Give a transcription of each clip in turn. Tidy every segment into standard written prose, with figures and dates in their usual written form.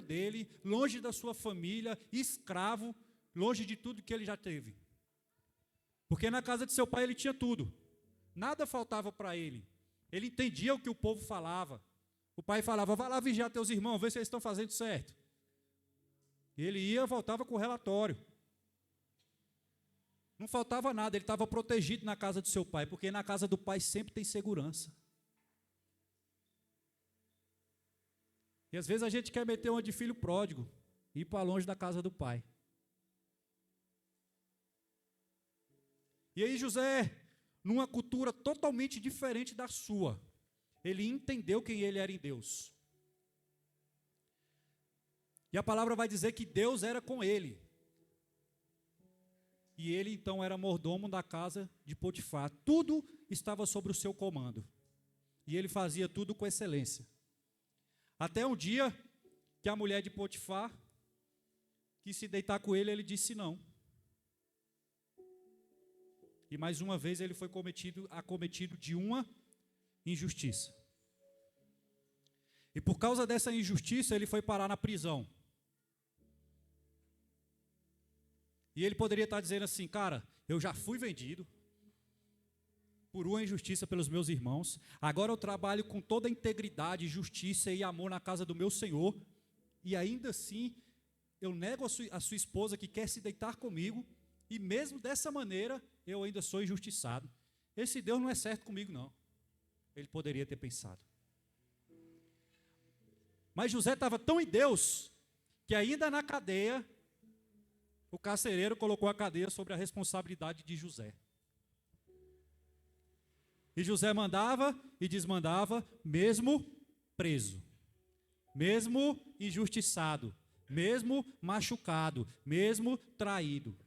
dele, longe da sua família, escravo, longe de tudo que ele já teve. Porque na casa de seu pai ele tinha tudo. Nada faltava para ele. Ele entendia o que o povo falava. O pai falava, vai lá vigiar teus irmãos, ver se eles estão fazendo certo. Ele ia, voltava com o relatório. Não faltava nada, ele estava protegido na casa do seu pai, porque na casa do pai sempre tem segurança. E às vezes a gente quer meter uma de filho pródigo, ir para longe da casa do pai. E aí José, numa cultura totalmente diferente da sua, ele entendeu quem ele era em Deus. E a palavra vai dizer que Deus era com ele. E ele então era mordomo da casa de Potifar. Tudo estava sob o seu comando. E ele fazia tudo com excelência. Até um dia que a mulher de Potifar quis se deitar com ele, ele disse não. E mais uma vez ele foi acometido de uma injustiça. E por causa dessa injustiça ele foi parar na prisão. E ele poderia estar dizendo assim, cara, eu já fui vendido por uma injustiça pelos meus irmãos, agora eu trabalho com toda a integridade, justiça e amor na casa do meu Senhor, e ainda assim eu nego a sua esposa que quer se deitar comigo, e mesmo dessa maneira eu ainda sou injustiçado. Esse Deus não é certo comigo não. Ele poderia ter pensado. Mas José estava tão em Deus, que ainda na cadeia, o carcereiro colocou a cadeia sobre a responsabilidade de José. E José mandava e desmandava, mesmo preso, mesmo injustiçado, mesmo machucado, mesmo traído.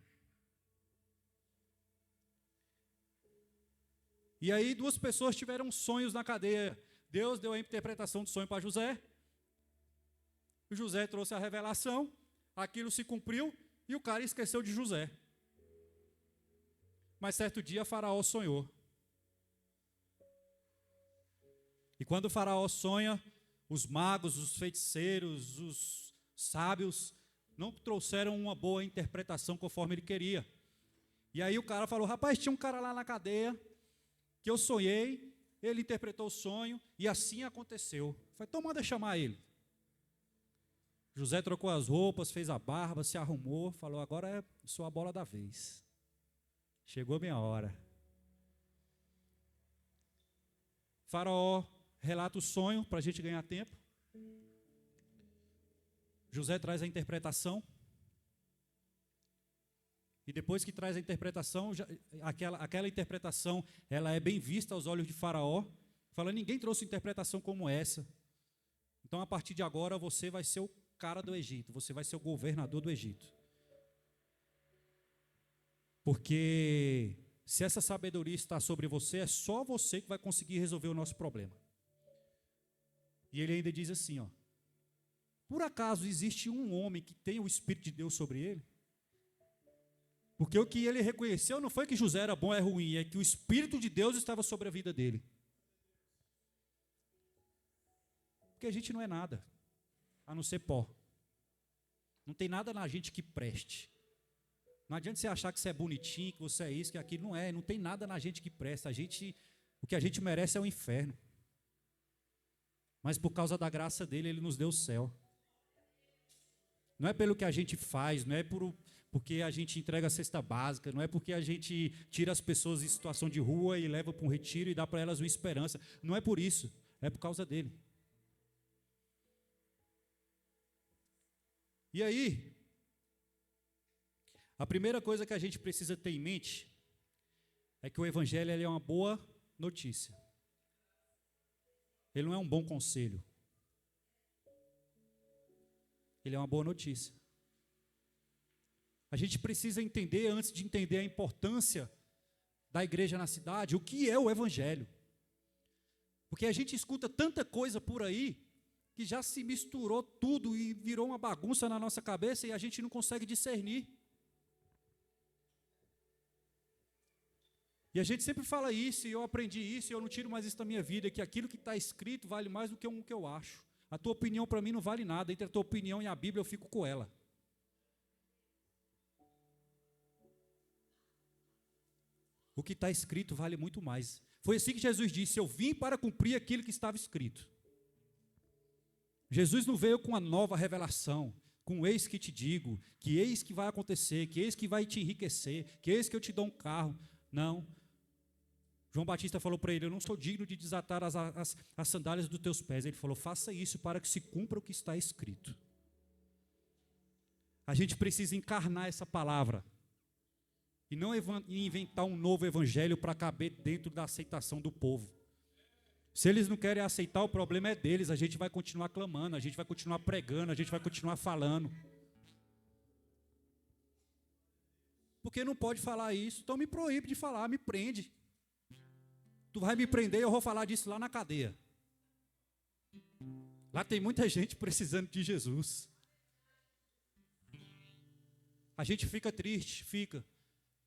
E aí duas pessoas tiveram sonhos na cadeia. Deus deu a interpretação do sonho para José. O José trouxe a revelação, aquilo se cumpriu, e o cara esqueceu de José. Mas certo dia Faraó sonhou. E quando o Faraó sonha, os magos, os feiticeiros, os sábios não trouxeram uma boa interpretação conforme ele queria. E aí o cara falou, rapaz, tinha um cara lá na cadeia que eu sonhei, ele interpretou o sonho e assim aconteceu. Eu falei, então manda chamar ele. José trocou as roupas, fez a barba, se arrumou, falou, agora é sua bola da vez. Chegou a minha hora. Faraó relata o sonho para a gente ganhar tempo. José traz a interpretação. E depois que traz a interpretação, aquela interpretação, ela é bem vista aos olhos de Faraó. Fala, ninguém trouxe interpretação como essa. Então a partir de agora você vai ser o cara do Egito, você vai ser o governador do Egito. Porque se essa sabedoria está sobre você, é só você que vai conseguir resolver o nosso problema. E ele ainda diz assim, ó, por acaso existe um homem que tem o Espírito de Deus sobre ele? Porque o que ele reconheceu não foi que José era bom ou é ruim, é que o Espírito de Deus estava sobre a vida dele. Porque a gente não é nada, a não ser pó. Não tem nada na gente que preste. Não adianta você achar que você é bonitinho, que você é isso, que aquilo. Não é, não tem nada na gente que presta. O que a gente merece é o inferno. Mas por causa da graça dele, ele nos deu o céu. Não é pelo que a gente faz, não é porque a gente entrega a cesta básica, não é porque a gente tira as pessoas em situação de rua e leva para um retiro e dá para elas uma esperança. Não é por isso, é por causa dele. E aí, a primeira coisa que a gente precisa ter em mente é que o Evangelho ele é uma boa notícia. Ele não é um bom conselho. Ele é uma boa notícia. A gente precisa entender, antes de entender a importância da igreja na cidade, o que é o Evangelho. Porque a gente escuta tanta coisa por aí, que já se misturou tudo e virou uma bagunça na nossa cabeça e a gente não consegue discernir. E a gente sempre fala isso, e eu aprendi isso, e eu não tiro mais isso da minha vida, que aquilo que está escrito vale mais do que o que eu acho. A tua opinião para mim não vale nada. Entre a tua opinião e a Bíblia eu fico com ela. O que está escrito vale muito mais. Foi assim que Jesus disse: eu vim para cumprir aquilo que estava escrito. Jesus não veio com uma nova revelação, com eis que te digo, que eis que vai acontecer, que eis que vai te enriquecer, que eis que eu te dou um carro. Não. João Batista falou para ele: eu não sou digno de desatar as sandálias dos teus pés. Ele falou: faça isso para que se cumpra o que está escrito. A gente precisa encarnar essa palavra e não inventar um novo evangelho para caber dentro da aceitação do povo. Se eles não querem aceitar, o problema é deles. A gente vai continuar clamando, a gente vai continuar pregando, a gente vai continuar falando. Porque não pode falar isso, então me proíbe de falar, me prende. Tu vai me prender e eu vou falar disso lá na cadeia. Lá tem muita gente precisando de Jesus. A gente fica triste, fica.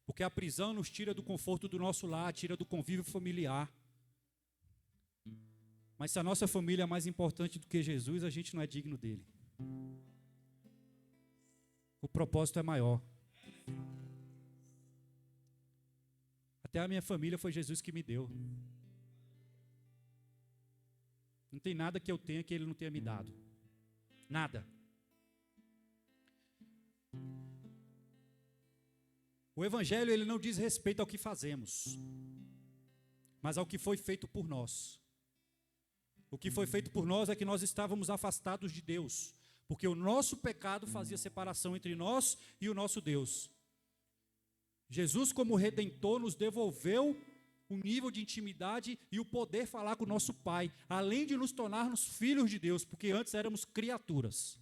Porque a prisão nos tira do conforto do nosso lar, tira do convívio familiar. Mas se a nossa família é mais importante do que Jesus, a gente não é digno dele. O propósito é maior. Até a minha família foi Jesus que me deu. Não tem nada que eu tenha que ele não tenha me dado. Nada. O evangelho, ele não diz respeito ao que fazemos, mas ao que foi feito por nós. O que foi feito por nós é que nós estávamos afastados de Deus, porque o nosso pecado fazia separação entre nós e o nosso Deus. Jesus, como Redentor, nos devolveu o nível de intimidade e o poder falar com o nosso Pai, além de nos tornarmos filhos de Deus, porque antes éramos criaturas.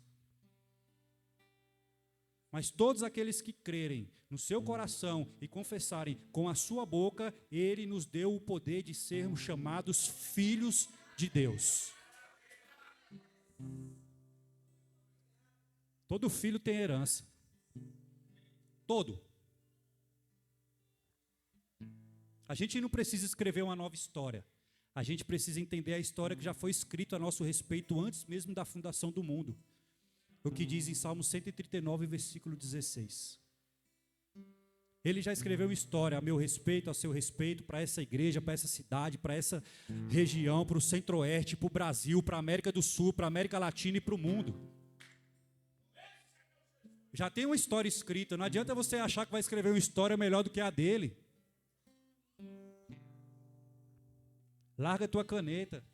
Mas todos aqueles que crerem no seu coração e confessarem com a sua boca, Ele nos deu o poder de sermos chamados filhos de Deus. Todo filho tem herança. Todo. A gente não precisa escrever uma nova história. A gente precisa entender a história que já foi escrita a nosso respeito antes mesmo da fundação do mundo. O que diz em Salmo 139, versículo 16. Ele já escreveu uma história a meu respeito, a seu respeito, para essa igreja, para essa cidade, para essa região, para o Centro-Oeste, para o Brasil, para a América do Sul, para a América Latina e para o mundo. Já tem uma história escrita, não adianta você achar que vai escrever uma história melhor do que a dele. Larga tua caneta,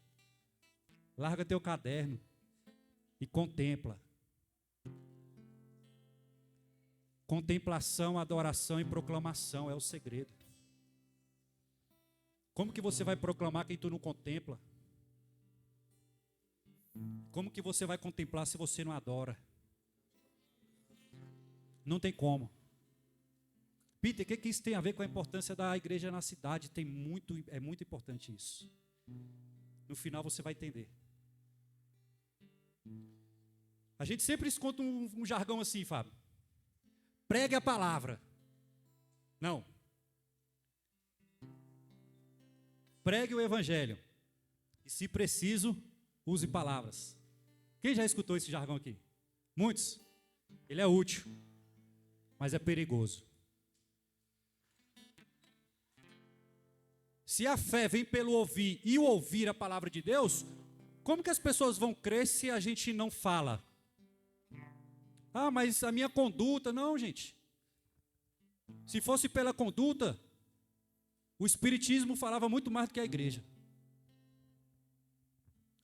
larga teu caderno e contempla. Contemplação, adoração e proclamação é o segredo. Como que você vai proclamar quem tu não contempla? Como que você vai contemplar se você não adora? Não tem como. Peter, o que isso tem a ver com a importância da igreja na cidade? É muito importante isso. No final você vai entender. A gente sempre escuta um jargão assim, Fábio. Pregue a palavra. Não. Pregue o evangelho. E se preciso, use palavras. Quem já escutou esse jargão aqui? Muitos. Ele é útil, mas é perigoso. Se a fé vem pelo ouvir e o ouvir a palavra de Deus, como que as pessoas vão crer se a gente não fala? Ah, mas a minha conduta... Não, gente. Se fosse pela conduta, o Espiritismo falava muito mais do que a igreja.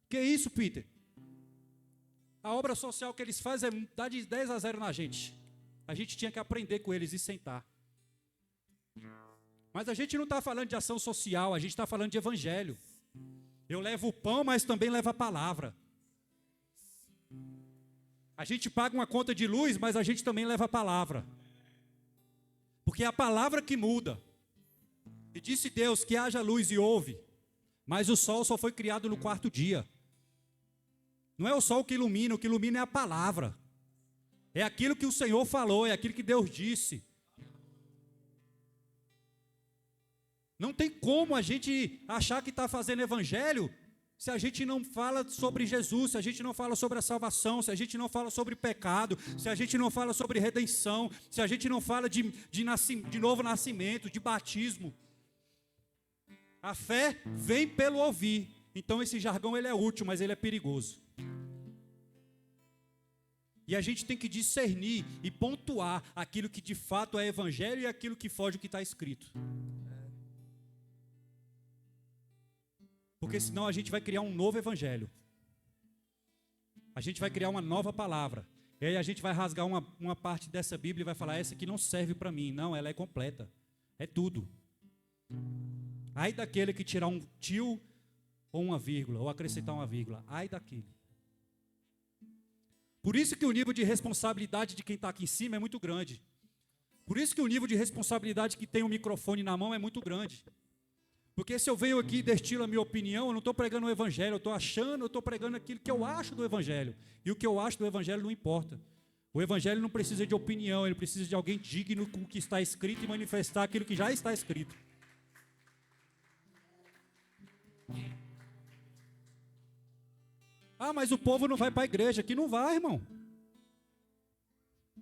Que isso, Peter? A obra social que eles fazem é dar de 10-0 na gente. A gente tinha que aprender com eles e sentar. Mas a gente não está falando de ação social, a gente está falando de evangelho. Eu levo o pão, mas também levo a palavra. A gente paga uma conta de luz, mas a gente também leva a palavra. Porque é a palavra que muda. E disse Deus que haja luz e houve. Mas o sol só foi criado no 4º dia. Não é o sol que ilumina, o que ilumina é a palavra. É aquilo que o Senhor falou, é aquilo que Deus disse. Não tem como a gente achar que está fazendo evangelho Se a gente não fala sobre Jesus, se a gente não fala sobre a salvação, se a gente não fala sobre pecado, se a gente não fala sobre redenção, se a gente não fala de novo nascimento, de batismo, a fé vem pelo ouvir. Então esse jargão ele é útil, mas ele é perigoso. E a gente tem que discernir e pontuar aquilo que de fato é evangelho e aquilo que foge do que está escrito. Porque senão a gente vai criar um novo evangelho. A gente vai criar uma nova palavra. E aí a gente vai rasgar uma parte dessa Bíblia e vai falar, essa aqui não serve para mim. Não, ela é completa. É tudo. Ai daquele que tirar um tio ou uma vírgula, ou acrescentar uma vírgula. Ai daquele. Por isso que o nível de responsabilidade de quem está aqui em cima é muito grande. Por isso que o nível de responsabilidade que tem o microfone na mão é muito grande. Porque se eu venho aqui e destilo a minha opinião, eu não estou pregando o evangelho, eu estou pregando aquilo que eu acho do evangelho. E o que eu acho do evangelho não importa. O evangelho não precisa de opinião, ele precisa de alguém digno com o que está escrito e manifestar aquilo que já está escrito. Ah, mas o povo não vai para a igreja. Aqui não vai, irmão.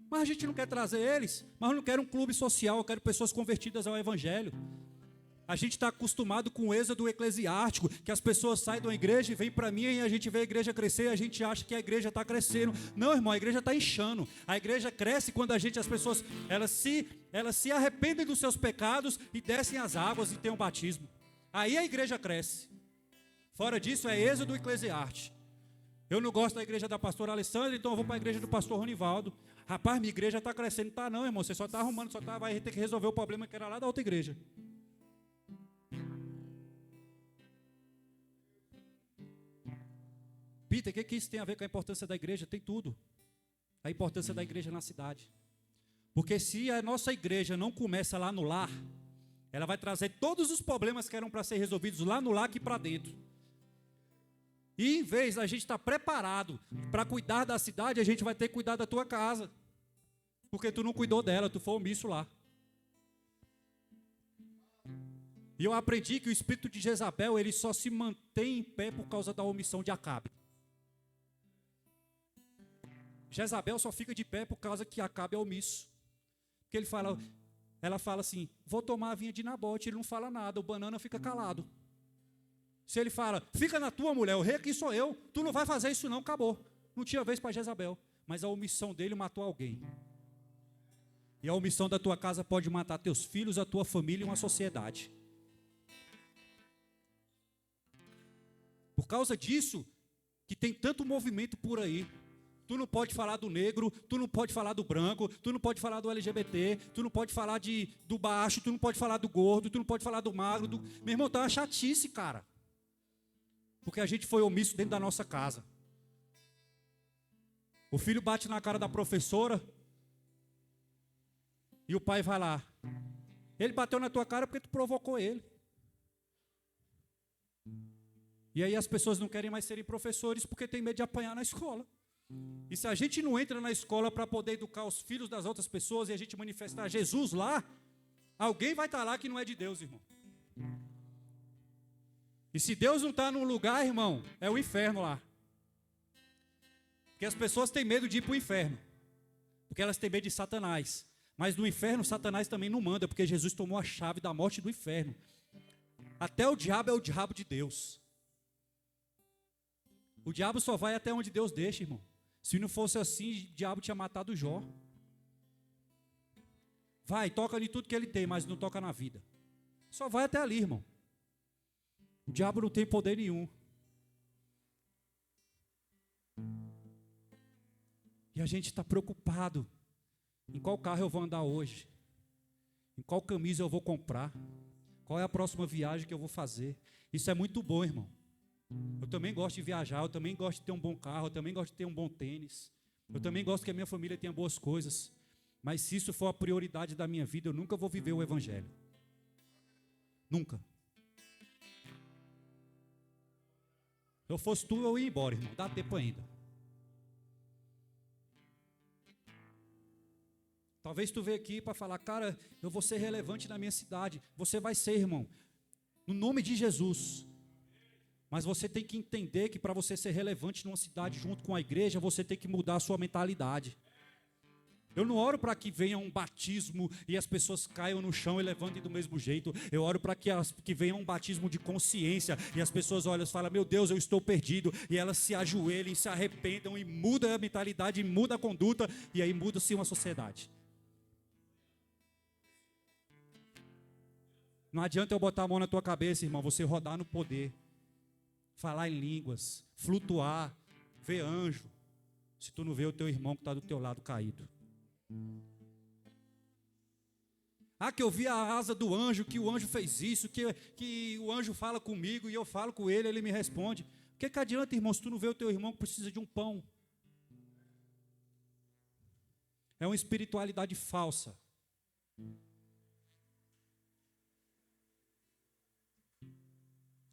Mas a gente não quer trazer eles. Mas eu não quero um clube social, eu quero pessoas convertidas ao evangelho. A gente está acostumado com o êxodo eclesiástico, que as pessoas saem da igreja e vêm para mim e a gente vê a igreja crescer e a gente acha que a igreja está crescendo. Não, irmão, a igreja está inchando. A igreja cresce quando as pessoas, elas se arrependem dos seus pecados e descem as águas e têm um batismo. Aí a igreja cresce. Fora disso é êxodo eclesiástico. Eu não gosto da igreja da pastora Alessandra, então eu vou para a igreja do pastor Ronivaldo. Rapaz, minha igreja está crescendo. Tá não, irmão, você só está arrumando, vai ter que resolver o problema que era lá da outra igreja. Peter, o que isso tem a ver com a importância da igreja? Tem tudo. A importância da igreja na cidade. Porque se a nossa igreja não começa lá no lar, ela vai trazer todos os problemas que eram para ser resolvidos lá no lar aqui para dentro. E em vez da gente estar preparado para cuidar da cidade, a gente vai ter que cuidar da tua casa. Porque tu não cuidou dela, tu foi omisso lá. E eu aprendi que o espírito de Jezabel, ele só se mantém em pé por causa da omissão de Acabe. Jezabel só fica de pé por causa que Acabe é omisso. Porque ela fala assim, vou tomar a vinha de Nabote, ele não fala nada, o banana fica calado. Se ele fala, fica na tua mulher, o rei aqui sou eu, tu não vai fazer isso não, acabou. Não tinha vez para Jezabel, mas a omissão dele matou alguém. E a omissão da tua casa pode matar teus filhos, a tua família e uma sociedade. Por causa disso, que tem tanto movimento por aí. Tu não pode falar do negro, tu não pode falar do branco, tu não pode falar do LGBT, tu não pode falar do baixo, tu não pode falar do gordo, tu não pode falar do magro. Meu irmão, tá uma chatice, cara. Porque a gente foi omisso dentro da nossa casa. O filho bate na cara da professora e o pai vai lá. Ele bateu na tua cara porque tu provocou ele. E aí as pessoas não querem mais serem professores porque tem medo de apanhar na escola. E se a gente não entra na escola para poder educar os filhos das outras pessoas e a gente manifestar Jesus lá, alguém vai estar lá que não é de Deus, irmão. E se Deus não está num lugar, irmão, é o inferno lá. Porque as pessoas têm medo de ir para o inferno. Porque elas têm medo de Satanás. Mas no inferno, Satanás também não manda, porque Jesus tomou a chave da morte do inferno. Até o diabo é o diabo de Deus. O diabo só vai até onde Deus deixa, irmão. Se não fosse assim, o diabo tinha matado Jó. Vai, toca em tudo que ele tem, mas não toca na vida. Só vai até ali, irmão. O diabo não tem poder nenhum. E a gente está preocupado. Em qual carro eu vou andar hoje? Em qual camisa eu vou comprar? Qual é a próxima viagem que eu vou fazer? Isso é muito bom, irmão. Eu também gosto de viajar, eu também gosto de ter um bom carro, eu também gosto de ter um bom tênis. Eu também gosto que a minha família tenha boas coisas. Mas se isso for a prioridade da minha vida, eu nunca vou viver o evangelho. Nunca. Se eu fosse tu, eu ia embora, irmão. Dá tempo ainda. Talvez tu veja aqui para falar, cara, eu vou ser relevante na minha cidade. Você vai ser, irmão. No nome de Jesus. Mas você tem que entender que para você ser relevante numa cidade junto com a igreja, você tem que mudar a sua mentalidade. Eu não oro para que venha um batismo e as pessoas caiam no chão e levantem do mesmo jeito. Eu oro para que venha um batismo de consciência e as pessoas olham e falam, meu Deus, eu estou perdido. E elas se ajoelhem, se arrependam e mudam a mentalidade, mudam a conduta e aí muda-se uma sociedade. Não adianta eu botar a mão na tua cabeça, irmão, você rodar no poder, falar em línguas, flutuar, ver anjo, se tu não vê o teu irmão que está do teu lado caído. Que eu vi a asa do anjo, que o anjo fez isso, que o anjo fala comigo e eu falo com ele, ele me responde. O que adianta, irmão, se tu não vê o teu irmão que precisa de um pão? É uma espiritualidade falsa.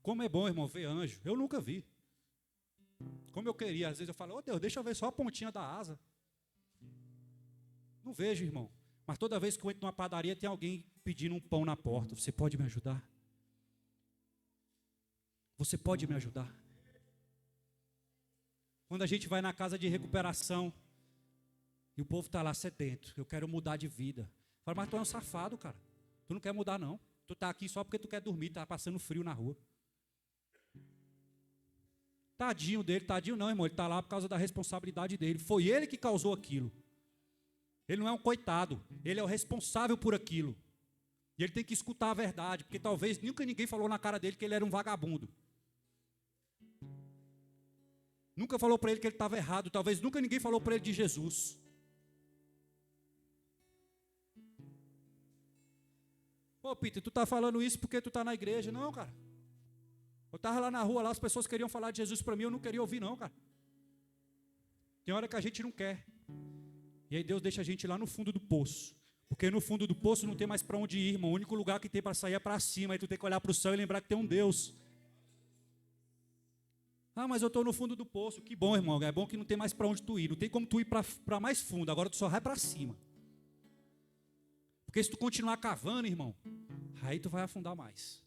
Como é bom, irmão, ver anjo. Eu nunca vi. Como eu queria, às vezes eu falo, Deus, deixa eu ver só a pontinha da asa. Não vejo, irmão. Mas toda vez que eu entro numa padaria, tem alguém pedindo um pão na porta. Você pode me ajudar? Você pode me ajudar? Quando a gente vai na casa de recuperação e o povo está lá sedento, eu quero mudar de vida. Fala, mas tu é um safado, cara. Tu não quer mudar, não. Tu está aqui só porque tu quer dormir, está passando frio na rua. Tadinho dele, tadinho não, irmão. Ele está lá por causa da responsabilidade dele. Foi ele que causou aquilo. Ele não é um coitado, ele é o responsável por aquilo. E ele tem que escutar a verdade, porque talvez nunca ninguém falou na cara dele que ele era um vagabundo. Nunca falou para ele que ele estava errado, talvez nunca ninguém falou para ele de Jesus. Pô, Peter, tu está falando isso porque tu está na igreja. Não, cara. Eu estava lá na rua, lá as pessoas queriam falar de Jesus para mim, eu não queria ouvir não, cara. Tem hora que a gente não quer. E aí Deus deixa a gente lá no fundo do poço. Porque no fundo do poço não tem mais para onde ir, irmão. O único lugar que tem para sair é para cima. Aí tu tem que olhar para o céu e lembrar que tem um Deus. Mas eu estou no fundo do poço. Que bom, irmão. É bom que não tem mais para onde tu ir. Não tem como tu ir para mais fundo. Agora tu só vai para cima. Porque se tu continuar cavando, irmão, aí tu vai afundar mais.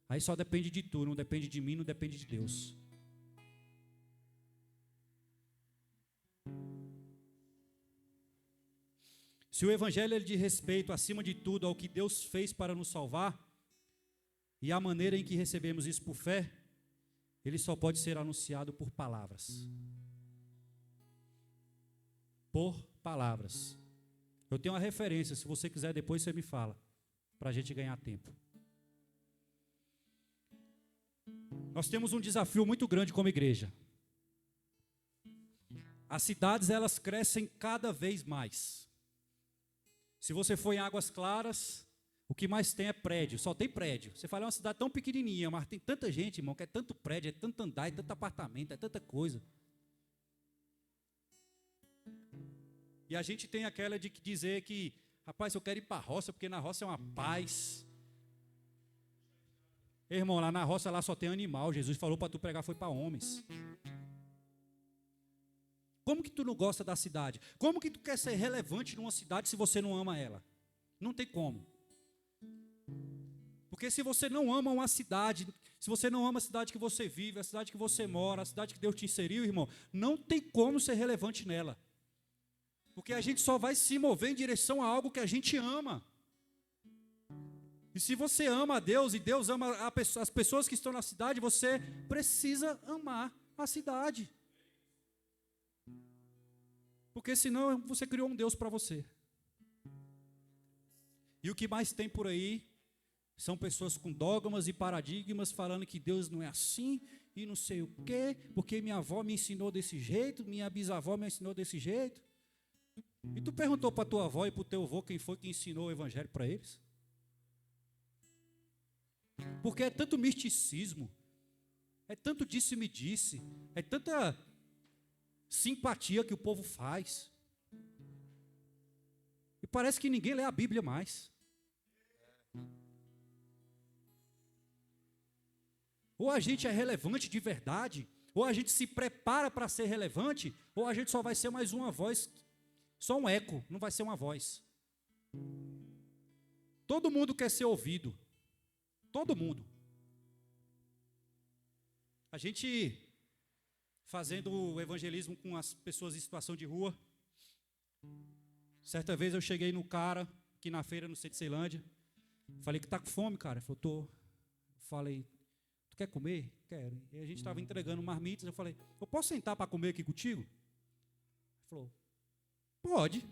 Aí só depende de tu. Não depende de mim, não depende de Deus. Se o evangelho é de respeito, acima de tudo, ao que Deus fez para nos salvar, e a maneira em que recebemos isso por fé, ele só pode ser anunciado por palavras. Por palavras. Eu tenho uma referência, se você quiser depois você me fala, para a gente ganhar tempo. Nós temos um desafio muito grande como igreja. As cidades, elas crescem cada vez mais. Se você for em Águas Claras, o que mais tem é prédio, só tem prédio. Você fala, é uma cidade tão pequenininha, mas tem tanta gente, irmão, que é tanto prédio, é tanto andar, é tanto apartamento, é tanta coisa. E a gente tem aquela de dizer que, rapaz, eu quero ir para a roça, porque na roça é uma paz. Irmão, lá na roça lá só tem animal, Jesus falou para tu pregar, foi para homens. Como que tu não gosta da cidade? Como que tu quer ser relevante numa cidade se você não ama ela? Não tem como. Porque se você não ama uma cidade, se você não ama a cidade que você vive, a cidade que você mora, a cidade que Deus te inseriu, irmão, não tem como ser relevante nela. Porque a gente só vai se mover em direção a algo que a gente ama. E se você ama a Deus e Deus ama as pessoas que estão na cidade, você precisa amar a cidade. Porque senão você criou um Deus para você. E o que mais tem por aí são pessoas com dogmas e paradigmas falando que Deus não é assim e não sei o quê, porque minha avó me ensinou desse jeito, minha bisavó me ensinou desse jeito. E tu perguntou para tua avó e para o teu avô quem foi que ensinou o evangelho para eles? Porque é tanto misticismo, é tanto disse-me-disse, é tanta simpatia que o povo faz. E parece que ninguém lê a Bíblia mais. Ou a gente é relevante de verdade, ou a gente se prepara para ser relevante, ou a gente só vai ser mais uma voz, só um eco, não vai ser uma voz. Todo mundo quer ser ouvido. Todo mundo. A gente fazendo o evangelismo com as pessoas em situação de rua. Certa vez eu cheguei no cara, aqui na feira, no centro de Ceilândia. Falei que tá com fome, cara. Ele falou, tô. Falei, tu quer comer? Quero. E a gente estava entregando marmitas. Eu falei, eu posso sentar para comer aqui contigo? Ele falou, pode.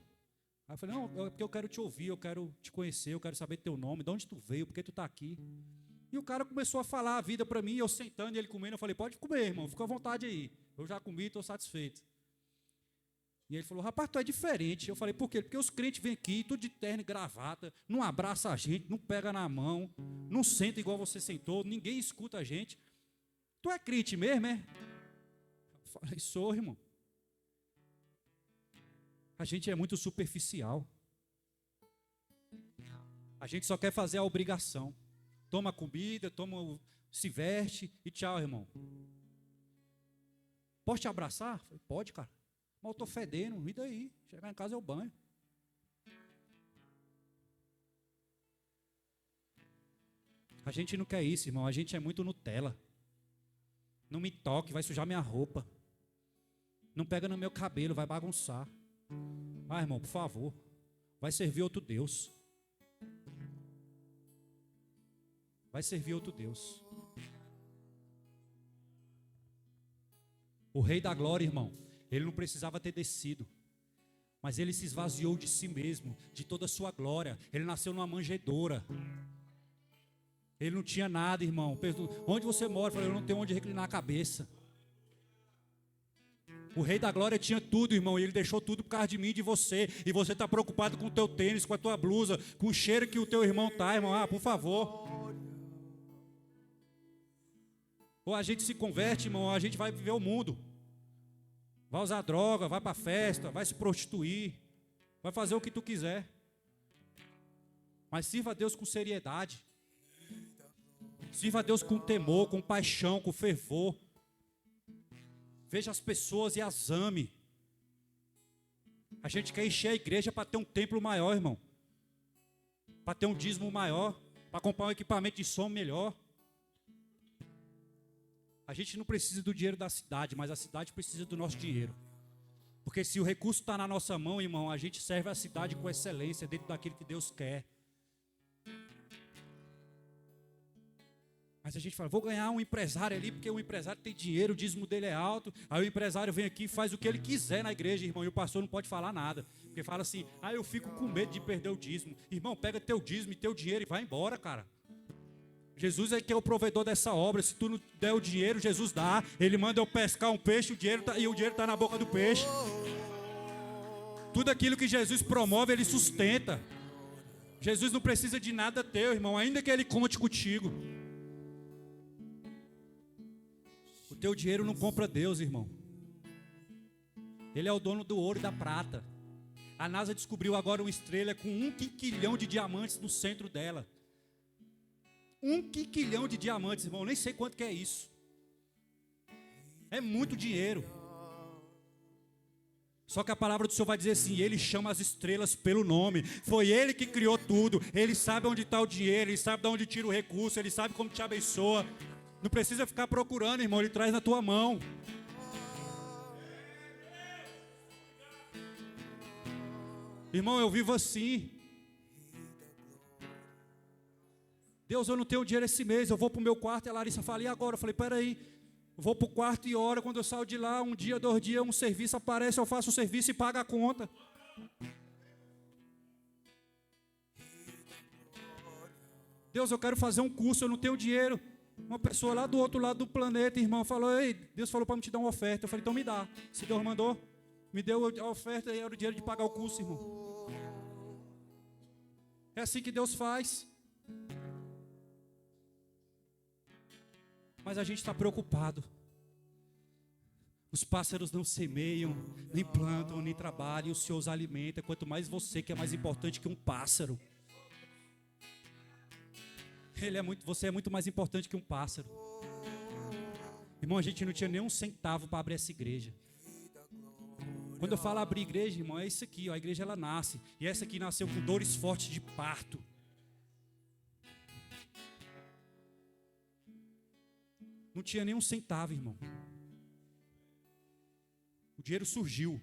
Aí eu falei, não, é porque eu quero te ouvir, eu quero te conhecer, eu quero saber teu nome, de onde tu veio, por que tu está aqui. E o cara começou a falar a vida para mim, eu sentando e ele comendo, eu falei, pode comer, irmão, fica à vontade aí. Eu já comi, estou satisfeito. E ele falou, rapaz, tu é diferente. Eu falei, por quê? Porque os crentes vêm aqui, tudo de terno e gravata, não abraça a gente, não pega na mão, não senta igual você sentou, ninguém escuta a gente. Tu é crente mesmo, é? Eu falei, sou, irmão. A gente é muito superficial. A gente só quer fazer a obrigação. Toma comida, se veste e tchau, irmão. Posso te abraçar? Eu falei, pode, cara. Mas eu estou fedendo, e daí? Chegar em casa eu banho. A gente não quer isso, irmão. A gente é muito Nutella. Não me toque, vai sujar minha roupa. Não pega no meu cabelo, vai bagunçar. Ah, irmão, por favor. Vai servir outro Deus. Vai servir outro Deus. O Rei da Glória, irmão, ele não precisava ter descido, mas ele se esvaziou de si mesmo, de toda a sua glória. Ele nasceu numa manjedoura. Ele não tinha nada, irmão. Onde você mora? Eu falei, eu não tenho onde reclinar a cabeça. O Rei da Glória tinha tudo, irmão, e ele deixou tudo por causa de mim e de você. E você está preocupado com o teu tênis, com a tua blusa, com o cheiro que o teu irmão está, irmão. Ah, por favor. Ou a gente se converte, irmão, ou a gente vai viver o mundo. Vai usar droga, vai para a festa, vai se prostituir, vai fazer o que tu quiser. Mas sirva a Deus com seriedade. Sirva a Deus com temor, com paixão, com fervor. Veja as pessoas e as ame. A gente quer encher a igreja para ter um templo maior, irmão. Para ter um dízimo maior, para comprar um equipamento de som melhor. A gente não precisa do dinheiro da cidade, mas a cidade precisa do nosso dinheiro. Porque se o recurso está na nossa mão, irmão, a gente serve a cidade com excelência, dentro daquilo que Deus quer. Mas a gente fala, vou ganhar um empresário ali, porque o empresário tem dinheiro, o dízimo dele é alto. Aí o empresário vem aqui e faz o que ele quiser na igreja, irmão, e o pastor não pode falar nada. Porque fala assim, eu fico com medo de perder o dízimo. Irmão, pega teu dízimo e teu dinheiro e vai embora, cara. Jesus é que é o provedor dessa obra. Se tu não der o dinheiro, Jesus dá. Ele manda eu pescar um peixe, o dinheiro está na boca do peixe. Tudo aquilo que Jesus promove, Ele sustenta. Jesus não precisa de nada teu, irmão, ainda que Ele conte contigo. O teu dinheiro não compra Deus, irmão. Ele é o dono do ouro e da prata. A NASA descobriu agora uma estrela com 1 quinquilhão de diamantes no centro dela. 1 quinquilhão de diamantes, irmão. Eu nem sei quanto que é isso. É muito dinheiro. Só que a palavra do Senhor vai dizer assim, Ele chama as estrelas pelo nome. Foi Ele que criou tudo. Ele sabe onde está o dinheiro, Ele sabe de onde tira o recurso, Ele sabe como te abençoa. Não precisa ficar procurando, irmão, Ele traz na tua mão. Irmão, eu vivo assim. Deus, eu não tenho dinheiro esse mês, eu vou para o meu quarto. E a Larissa fala, e agora? Eu falei, peraí, eu vou para o quarto e oro. Quando eu saio de lá, 1 dia, 2 dias, um serviço aparece, eu faço o serviço e pago a conta. Deus, eu quero fazer um curso, eu não tenho dinheiro. Uma pessoa lá do outro lado do planeta, irmão, falou, ei, Deus falou para me te dar uma oferta. Eu falei, então me dá. Se Deus mandou, me deu a oferta e era o dinheiro de pagar o curso, irmão. É assim que Deus faz. Mas a gente está preocupado. Os pássaros não semeiam, nem plantam, nem trabalham, o Senhor os alimenta. Quanto mais você, que é mais importante que um pássaro. Você é muito mais importante que um pássaro. Irmão, a gente não tinha nem um centavo para abrir essa igreja. Quando eu falo abrir igreja, irmão, é isso aqui, ó, a igreja ela nasce. E essa aqui nasceu com dores fortes de parto. Não tinha nem um centavo, irmão. O dinheiro surgiu.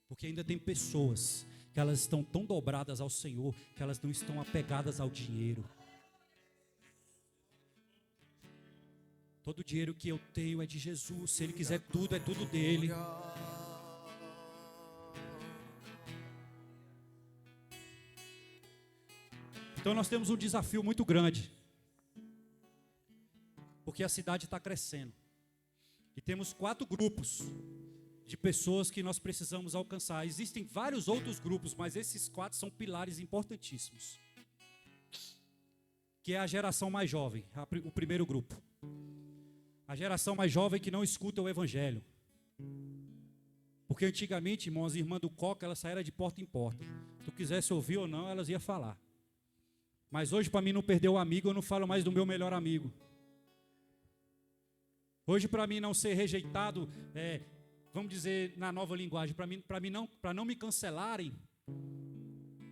Porque ainda tem pessoas que elas estão tão dobradas ao Senhor que elas não estão apegadas ao dinheiro. Todo o dinheiro que eu tenho é de Jesus. Se Ele quiser tudo, é tudo dele. Então nós temos um desafio muito grande. Porque a cidade está crescendo. E temos 4 grupos de pessoas que nós precisamos alcançar. Existem vários outros grupos, mas esses 4 são pilares importantíssimos. Que é a geração mais jovem, o primeiro grupo. A geração mais jovem que não escuta o Evangelho. Porque antigamente, irmãos, as irmãs do Coca, elas saíram de porta em porta. Se tu quisesse ouvir ou não, elas iam falar. Mas hoje, para mim não perder o amigo, eu não falo mais do meu melhor amigo. Hoje, para mim não ser rejeitado, vamos dizer na nova linguagem, para não me cancelarem,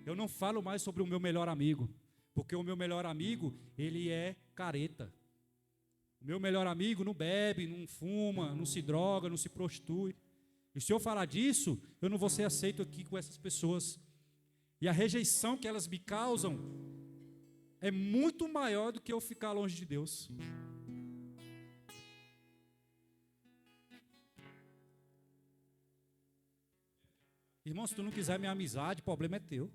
eu não falo mais sobre o meu melhor amigo. Porque o meu melhor amigo, ele é careta. O meu melhor amigo não bebe, não fuma, não se droga, não se prostitui. E se eu falar disso, eu não vou ser aceito aqui com essas pessoas. E a rejeição que elas me causam é muito maior do que eu ficar longe de Deus. Irmão, se tu não quiser minha amizade, o problema é teu.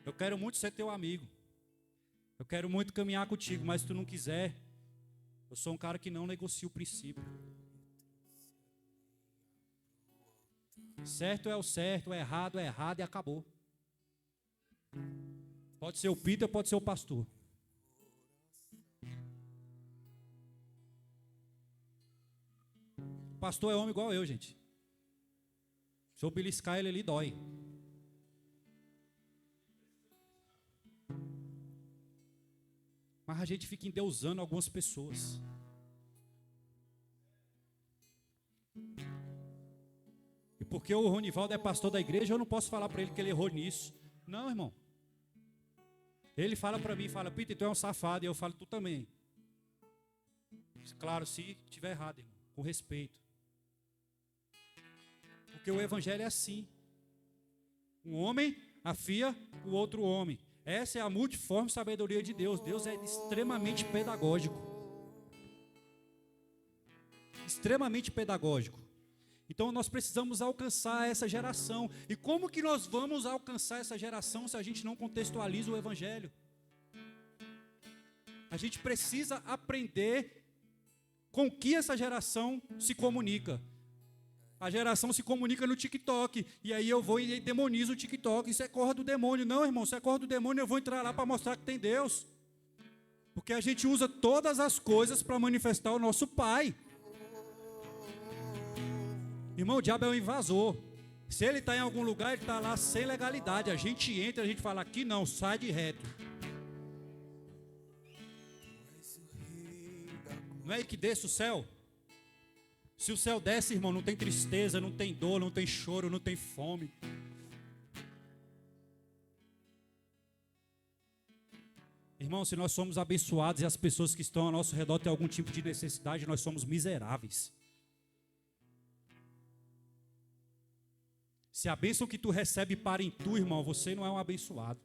Eu quero muito ser teu amigo. Eu quero muito caminhar contigo, mas se tu não quiser, eu sou um cara que não negocia o princípio. Certo é o certo, é errado e acabou. Pode ser o Peter, pode ser o pastor. O pastor é homem igual eu, gente. Se eu beliscar ele dói. Mas a gente fica endeusando algumas pessoas. E porque o Ronivaldo é pastor da igreja, eu não posso falar para ele que ele errou nisso. Não, irmão. Ele fala para mim, fala, Peter, tu é um safado. E eu falo, tu também. Claro, se tiver errado, irmão, com respeito. Porque o evangelho é assim. Um homem afia o outro homem. Essa é a multiforme sabedoria de Deus. Deus é extremamente pedagógico. Extremamente pedagógico. Então nós precisamos alcançar essa geração. E como que nós vamos alcançar essa geração se a gente não contextualiza o evangelho? A gente precisa aprender com que essa geração se comunica. A geração se comunica no TikTok. E aí eu vou e demonizo o TikTok. Isso é corra do demônio. Não, irmão, se é corra do demônio, eu vou entrar lá para mostrar que tem Deus. Porque a gente usa todas as coisas para manifestar o nosso Pai. Irmão, o diabo é um invasor. Se ele está em algum lugar, ele está lá sem legalidade. A gente entra, a gente fala, aqui não, sai de reto. Não é ele que desce o céu? Se o céu desce, irmão, não tem tristeza, não tem dor, não tem choro, não tem fome. Irmão, se nós somos abençoados e as pessoas que estão ao nosso redor têm algum tipo de necessidade, nós somos miseráveis. Se a bênção que tu recebe para em tu, irmão, você não é um abençoado.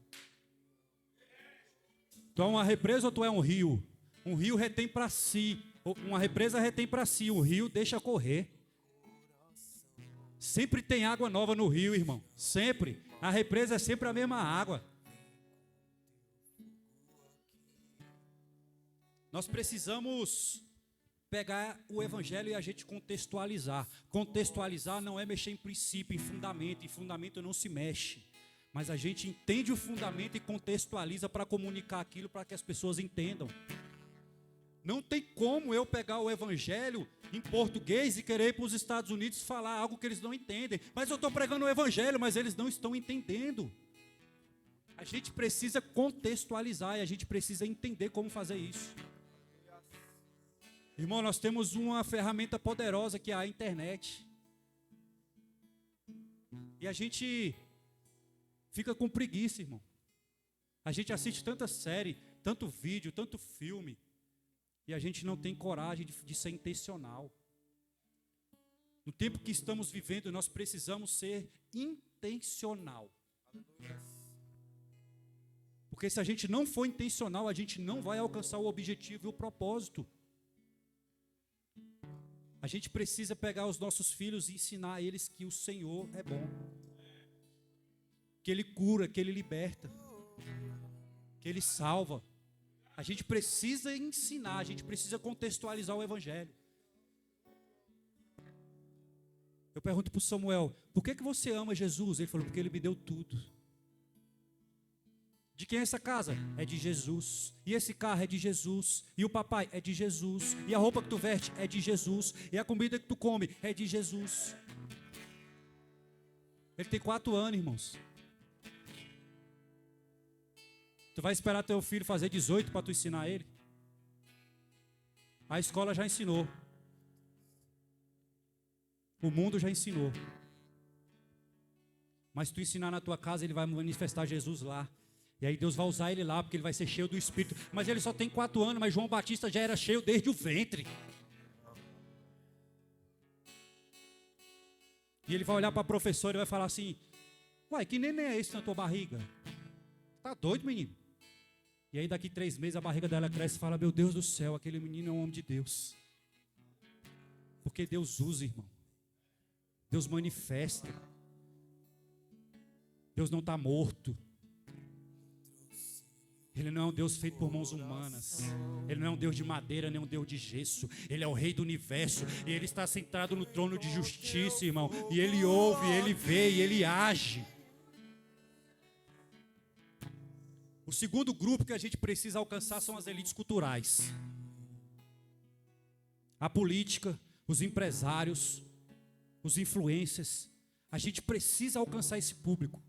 Tu é uma represa ou tu é um rio? Um rio retém para si. Uma represa retém para si, o rio deixa correr. Sempre tem água nova no rio, irmão. Sempre. A represa é sempre a mesma água. Nós precisamos pegar o evangelho e a gente contextualizar. Contextualizar não é mexer em princípio, em fundamento. Em fundamento não se mexe. Mas a gente entende o fundamento e contextualiza para comunicar aquilo para que as pessoas entendam. Não tem como eu pegar o evangelho em português e querer ir para os Estados Unidos falar algo que eles não entendem. Mas eu estou pregando o evangelho, mas eles não estão entendendo. A gente precisa contextualizar e a gente precisa entender como fazer isso. Irmão, nós temos uma ferramenta poderosa que é a internet. E a gente fica com preguiça, irmão. A gente assiste tanta série, tanto vídeo, tanto filme, e a gente não tem coragem de ser intencional. No tempo que estamos vivendo, nós precisamos ser intencional. Porque se a gente não for intencional, a gente não vai alcançar o objetivo e o propósito. A gente precisa pegar os nossos filhos e ensinar a eles que o Senhor é bom. Que Ele cura, que Ele liberta, que Ele salva. A gente precisa ensinar, a gente precisa contextualizar o Evangelho. Eu pergunto para o Samuel, por que você ama Jesus? Ele falou, porque Ele me deu tudo. De quem é essa casa? É de Jesus. E esse carro é de Jesus. E o papai é de Jesus. E a roupa que tu veste é de Jesus. E a comida que tu come é de Jesus. Ele tem 4 anos, irmãos. Tu vai esperar teu filho fazer 18 para tu ensinar ele? A escola já ensinou. O mundo já ensinou. Mas se tu ensinar na tua casa, ele vai manifestar Jesus lá. E aí Deus vai usar ele lá, porque ele vai ser cheio do Espírito. Mas ele só tem 4 anos, mas João Batista já era cheio desde o ventre. E ele vai olhar para a professora e vai falar assim, uai, que neném é esse na tua barriga? Tá doido, menino? E aí daqui 3 meses a barriga dela cresce e fala, meu Deus do céu, aquele menino é um homem de Deus. Porque Deus usa, irmão. Deus manifesta. Deus não está morto. Ele não é um Deus feito por mãos humanas. Ele não é um Deus de madeira, nem um Deus de gesso. Ele é o Rei do universo. E Ele está sentado no trono de justiça, irmão. E Ele ouve, Ele vê e Ele age. O segundo grupo que a gente precisa alcançar são as elites culturais. A política, os empresários, os influencers. A gente precisa alcançar esse público.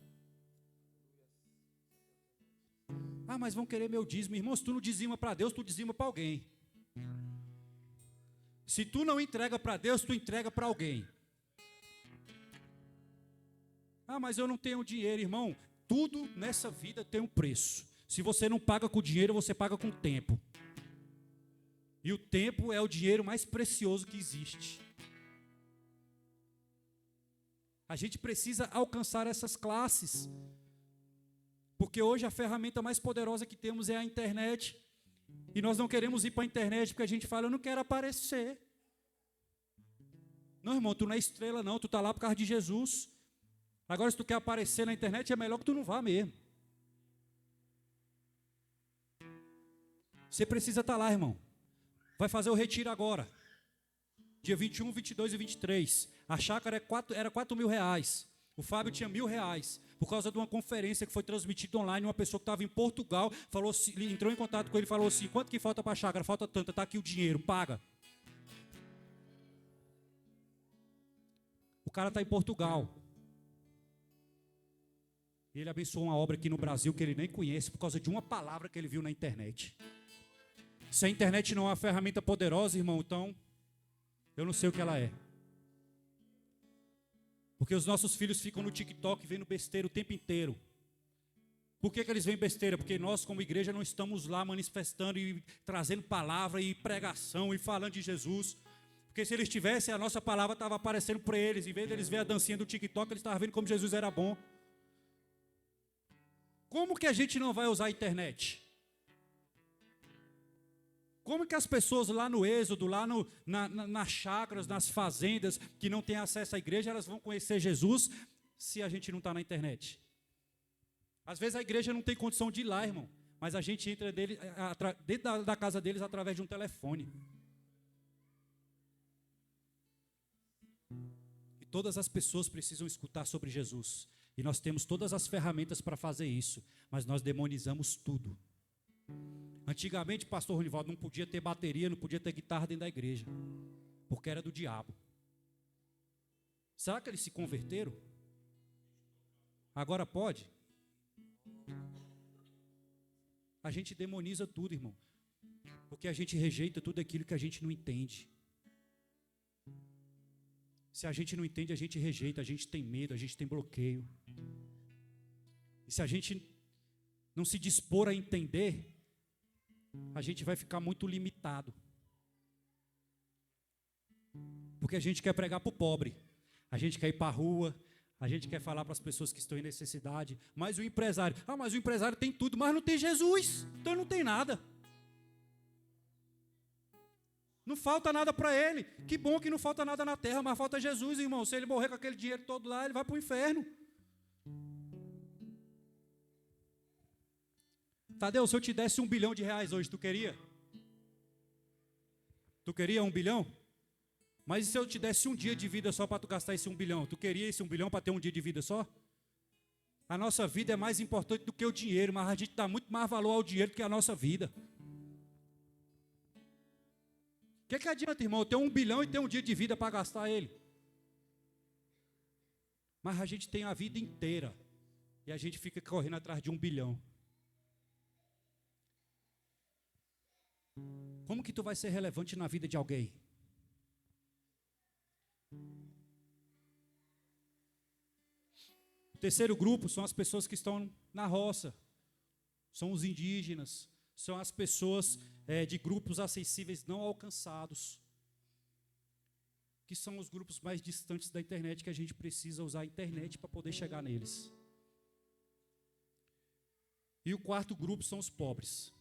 Ah, mas vão querer meu dízimo. Irmão, se tu não dizima para Deus, tu dizima para alguém. Se tu não entrega para Deus, tu entrega para alguém. Ah, mas eu não tenho dinheiro, irmão. Tudo nessa vida tem um preço. Se você não paga com dinheiro, você paga com tempo. E o tempo é o dinheiro mais precioso que existe. A gente precisa alcançar essas classes. Porque hoje a ferramenta mais poderosa que temos é a internet. E nós não queremos ir para a internet porque a gente fala, eu não quero aparecer. Não, irmão, tu não é estrela não, tu está lá por causa de Jesus. Agora, se tu quer aparecer na internet, é melhor que tu não vá mesmo. Você precisa estar lá, irmão. Vai fazer o retiro agora. Dia 21, 22 e 23. A chácara era 4 mil reais. O Fábio tinha R$1.000. Por causa de uma conferência que foi transmitida online, uma pessoa que estava em Portugal, falou assim, entrou em contato com ele e falou assim, quanto que falta para a chácara? Falta tanto, está aqui o dinheiro, paga. O cara está em Portugal. E ele abençoou uma obra aqui no Brasil que ele nem conhece por causa de uma palavra que ele viu na internet. Se a internet não é uma ferramenta poderosa, irmão, então eu não sei o que ela é. Porque os nossos filhos ficam no TikTok vendo besteira o tempo inteiro. Por que eles veem besteira? Porque nós, como igreja, não estamos lá manifestando e trazendo palavra e pregação e falando de Jesus. Porque se eles tivessem, a nossa palavra estava aparecendo para eles. Em vez de eles verem a dancinha do TikTok, eles estavam vendo como Jesus era bom. Como que a gente não vai usar a internet? Como que as pessoas lá no Êxodo, lá nas chácaras, nas fazendas, que não têm acesso à igreja, elas vão conhecer Jesus se a gente não está na internet? Às vezes a igreja não tem condição de ir lá, irmão, mas a gente entra dentro da casa deles através de um telefone. E todas as pessoas precisam escutar sobre Jesus. E nós temos todas as ferramentas para fazer isso, mas nós demonizamos tudo. Antigamente, pastor Ronivaldo, não podia ter bateria, não podia ter guitarra dentro da igreja, porque era do diabo. Será que eles se converteram? Agora pode? A gente demoniza tudo, irmão, porque a gente rejeita tudo aquilo que a gente não entende. Se a gente não entende, a gente rejeita, a gente tem medo, a gente tem bloqueio. E se a gente não se dispor a entender, a gente vai ficar muito limitado. Porque a gente quer pregar para o pobre, a gente quer ir para a rua, a gente quer falar para as pessoas que estão em necessidade, mas o empresário, mas o empresário tem tudo, mas não tem Jesus, então não tem nada. Não falta nada para ele. Que bom que não falta nada na terra, mas falta Jesus, irmão. Se ele morrer com aquele dinheiro todo lá, ele vai para o inferno. Tadeu, se eu te desse R$1 bilhão hoje, tu queria? Tu queria 1 bilhão? Mas e se eu te desse um dia de vida só para tu gastar esse 1 bilhão? Tu queria esse 1 bilhão para ter um dia de vida só? A nossa vida é mais importante do que o dinheiro, mas a gente dá muito mais valor ao dinheiro do que a nossa vida. O que adianta, irmão, eu ter 1 bilhão e ter um dia de vida para gastar ele? Mas a gente tem a vida inteira e a gente fica correndo atrás de 1 bilhão. Como que tu vai ser relevante na vida de alguém? O terceiro grupo são as pessoas que estão na roça, são os indígenas, são as pessoas de grupos acessíveis não alcançados, que são os grupos mais distantes da internet, que a gente precisa usar a internet para poder chegar neles. E o quarto grupo são os pobres.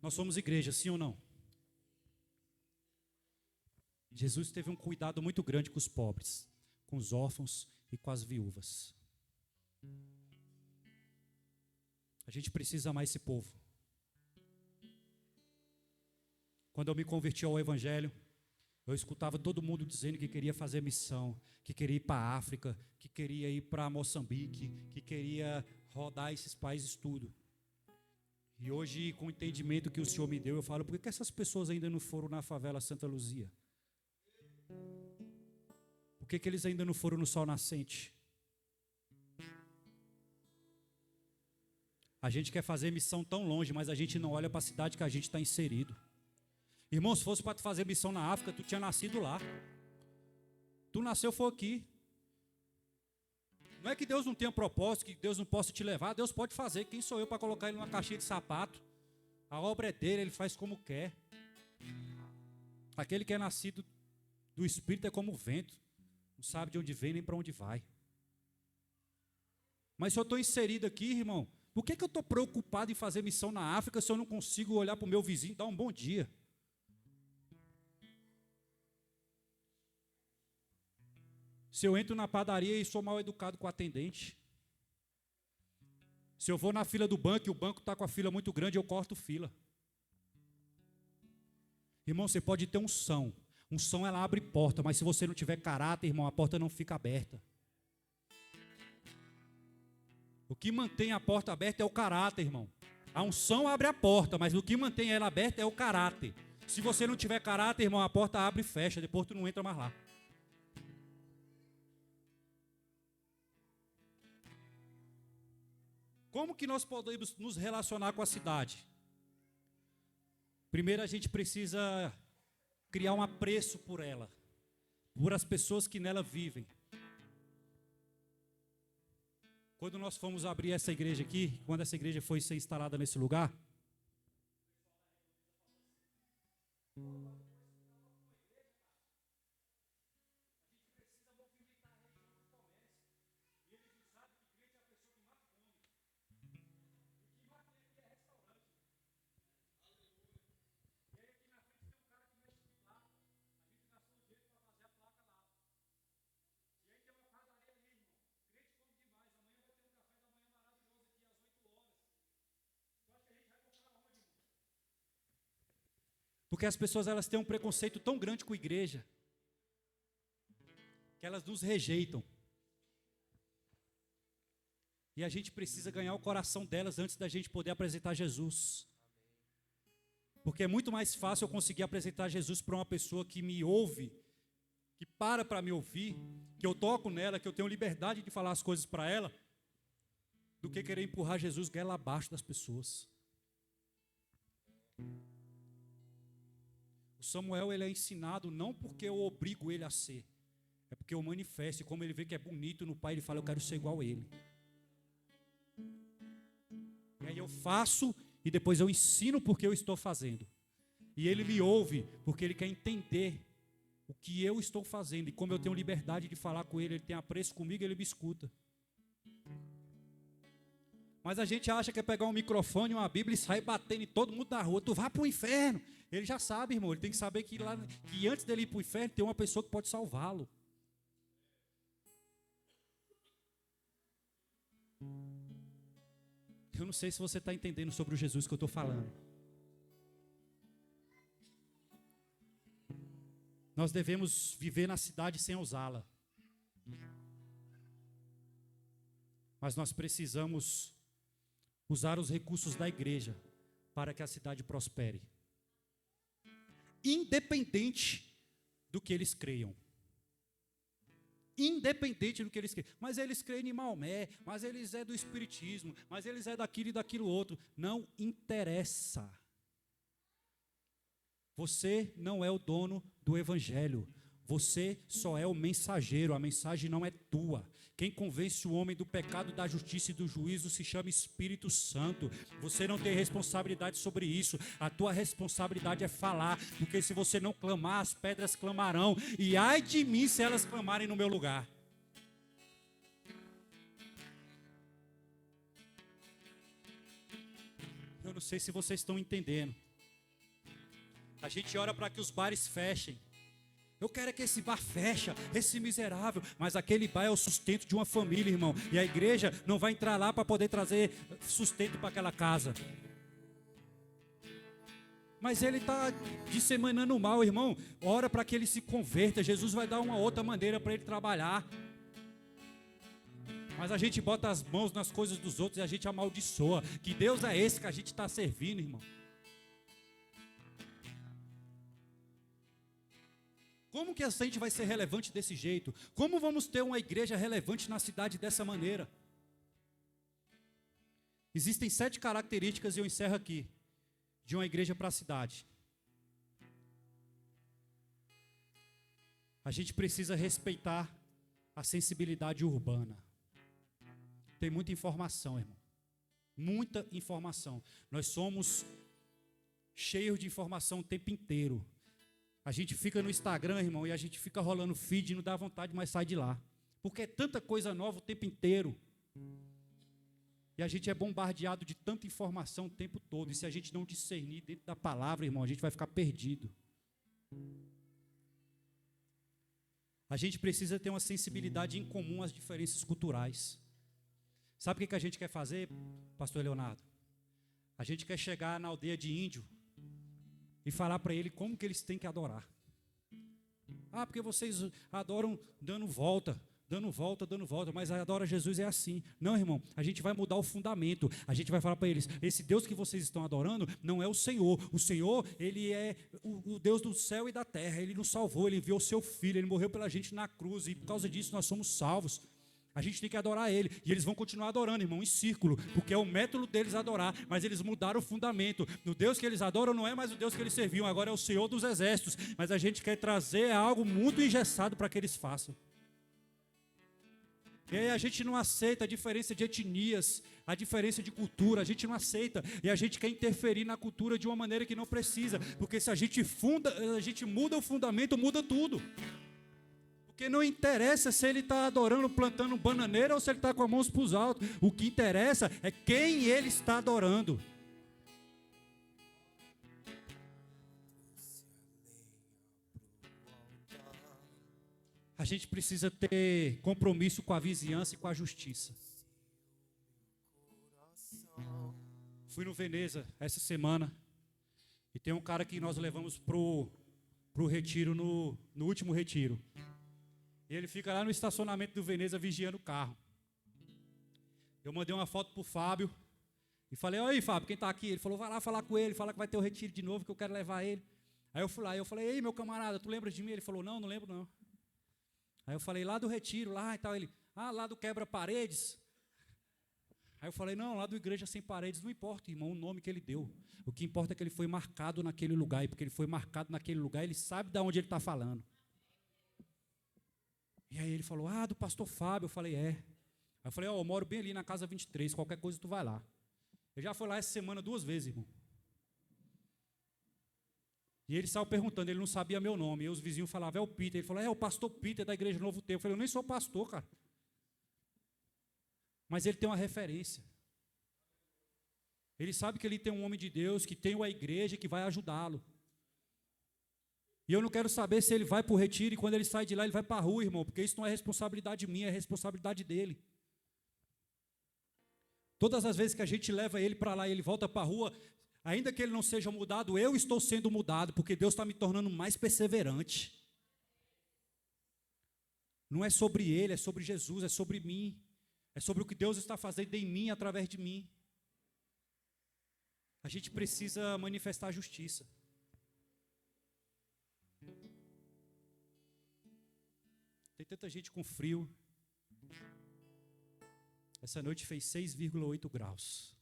Nós somos igreja, sim ou não? Jesus teve um cuidado muito grande com os pobres, com os órfãos e com as viúvas. A gente precisa amar esse povo. Quando eu me converti ao Evangelho, eu escutava todo mundo dizendo que queria fazer missão, que queria ir para a África, que queria ir para Moçambique, que queria rodar esses países tudo. E hoje, com o entendimento que o Senhor me deu, eu falo, por que essas pessoas ainda não foram na favela Santa Luzia? Por que eles ainda não foram no Sol Nascente? A gente quer fazer missão tão longe, mas a gente não olha para a cidade que a gente está inserido. Irmão, se fosse para tu fazer missão na África, tu tinha nascido lá. Tu nasceu foi aqui. Não é que Deus não tenha propósito, que Deus não possa te levar. Deus pode fazer. Quem sou eu para colocar ele numa caixinha de sapato? A obra é dele, ele faz como quer. Aquele que é nascido do Espírito é como o vento. Não sabe de onde vem nem para onde vai. Mas se eu estou inserido aqui, irmão, por que eu estou preocupado em fazer missão na África se eu não consigo olhar para o meu vizinho e dar um bom dia? Se eu entro na padaria e sou mal educado com o atendente. Se eu vou na fila do banco e o banco está com a fila muito grande, eu corto fila. Irmão, você pode ter unção. Unção, ela abre porta, mas se você não tiver caráter, irmão, a porta não fica aberta. O que mantém a porta aberta é o caráter, irmão. A unção abre a porta, mas o que mantém ela aberta é o caráter. Se você não tiver caráter, irmão, a porta abre e fecha, depois tu não entra mais lá. Como que nós podemos nos relacionar com a cidade? Primeiro a gente precisa criar um apreço por ela, por as pessoas que nela vivem. Quando nós fomos abrir essa igreja aqui, quando essa igreja foi ser instalada nesse lugar, porque as pessoas elas têm um preconceito tão grande com a igreja, que elas nos rejeitam. E a gente precisa ganhar o coração delas antes da gente poder apresentar Jesus. Porque é muito mais fácil eu conseguir apresentar Jesus para uma pessoa que me ouve, que para me ouvir, que eu toco nela, que eu tenho liberdade de falar as coisas para ela, do que querer empurrar Jesus goela abaixo das pessoas. O Samuel, ele é ensinado não porque eu obrigo ele a ser, é Porque eu manifesto, e como ele vê que é bonito no pai, ele fala, eu quero ser igual a ele. E aí eu faço, e depois eu ensino porque eu estou fazendo. E ele me ouve, porque ele quer entender o que eu estou fazendo. E como eu tenho liberdade de falar com ele, ele tem apreço comigo, ele me escuta. Mas a gente acha que é pegar um microfone, uma Bíblia e sair batendo em todo mundo na rua. Tu vai para o inferno. Ele já sabe, irmão. Ele tem que saber que antes dele ir para o inferno, tem uma pessoa que pode salvá-lo. Eu não sei se você está entendendo sobre o Jesus que eu estou falando. Nós devemos viver na cidade sem usá-la. Mas nós precisamos usar os recursos da igreja para que a cidade prospere. Independente do que eles creiam. Independente do que eles creiam. Mas eles creem em Maomé, mas eles é do espiritismo, mas eles é daquilo e daquilo outro. Não interessa. Você não é o dono do evangelho. Você só é o mensageiro. A mensagem não é tua. Quem convence o homem do pecado, da justiça e do juízo se chama Espírito Santo. Você não tem responsabilidade sobre isso. A tua responsabilidade é falar, porque se você não clamar, as pedras clamarão. E ai de mim se elas clamarem no meu lugar. Eu não sei se vocês estão entendendo. A gente ora para que os bares fechem. Eu quero é que esse bar feche, esse miserável. Mas aquele bar é o sustento de uma família, irmão. E a igreja não vai entrar lá para poder trazer sustento para aquela casa. Mas ele está disseminando o mal, irmão. Ora para que ele se converta. Jesus vai dar uma outra maneira para ele trabalhar. Mas a gente bota as mãos nas coisas dos outros e a gente amaldiçoa. Que Deus é esse que a gente está servindo, irmão? Como que a gente vai ser relevante desse jeito? Como vamos ter uma igreja relevante na cidade dessa maneira? Existem 7 características, e eu encerro aqui, de uma igreja para a cidade. A gente precisa respeitar a sensibilidade urbana. Tem muita informação, irmão. Muita informação. Nós somos cheios de informação o tempo inteiro. A gente fica no Instagram, irmão, e a gente fica rolando feed e não dá vontade, mas sai de lá. Porque é tanta coisa nova o tempo inteiro. E a gente é bombardeado de tanta informação o tempo todo. E se a gente não discernir dentro da palavra, irmão, a gente vai ficar perdido. A gente precisa ter uma sensibilidade em comum às diferenças culturais. Sabe o que a gente quer fazer, pastor Leonardo? A gente quer chegar na aldeia de índio e falar para ele como que eles têm que adorar. Ah, porque vocês adoram dando volta, mas adora Jesus é assim. Não, irmão, a gente vai mudar o fundamento. A gente vai falar para eles, esse Deus que vocês estão adorando não é o Senhor. O Senhor, Ele é o Deus do céu e da terra. Ele nos salvou, Ele enviou o seu Filho, Ele morreu pela gente na cruz, e por causa disso nós somos salvos. A gente tem que adorar Ele, e eles vão continuar adorando, irmão, em círculo, porque é o método deles adorar, mas eles mudaram o fundamento. O Deus que eles adoram não é mais o Deus que eles serviam, agora é o Senhor dos exércitos, mas a gente quer trazer algo muito engessado para que eles façam. E aí a gente não aceita a diferença de etnias, a diferença de cultura, a gente não aceita, e a gente quer interferir na cultura de uma maneira que não precisa, porque se a gente muda o fundamento, muda tudo. Porque não interessa se ele está adorando, plantando bananeira ou se ele está com as mãos para os altos. O que interessa é quem ele está adorando. A gente precisa ter compromisso com a vizinhança e com a justiça. Fui no Veneza essa semana e tem um cara que nós levamos pro retiro, no último retiro. E ele fica lá no estacionamento do Veneza vigiando o carro. Eu mandei uma foto pro Fábio e falei, oi Fábio, quem está aqui? Ele falou, vai lá falar com ele, fala que vai ter o retiro de novo, que eu quero levar ele. Aí eu fui lá, eu falei, ei meu camarada, tu lembra de mim? Ele falou, não lembro não. Aí eu falei, lá do retiro, lá e tal. Ele, lá do quebra-paredes. Aí eu falei, não, lá do Igreja Sem Paredes, não importa, irmão, o nome que ele deu. O que importa é que ele foi marcado naquele lugar, e porque ele foi marcado naquele lugar, ele sabe de onde ele está falando. E aí ele falou, do pastor Fábio. Eu falei, é. Aí eu falei, eu moro bem ali na casa 23, qualquer coisa tu vai lá. Ele já foi lá essa semana 2 vezes, irmão. E ele saiu perguntando, ele não sabia meu nome. E os vizinhos falavam, é o Peter. Ele falou, é o pastor Peter da Igreja Novo Tempo. Eu falei, eu nem sou pastor, cara. Mas ele tem uma referência. Ele sabe que ele tem um homem de Deus, que tem uma igreja que vai ajudá-lo. E eu não quero saber se ele vai para o retiro e quando ele sai de lá ele vai para a rua, irmão, porque isso não é responsabilidade minha, é responsabilidade dele. Todas as vezes que a gente leva ele para lá e ele volta para a rua, ainda que ele não seja mudado, eu estou sendo mudado, porque Deus está me tornando mais perseverante. Não é sobre ele, é sobre Jesus, é sobre mim. É sobre o que Deus está fazendo em mim, através de mim. A gente precisa manifestar a justiça. Tem tanta gente com frio. Essa noite fez 6,8 graus.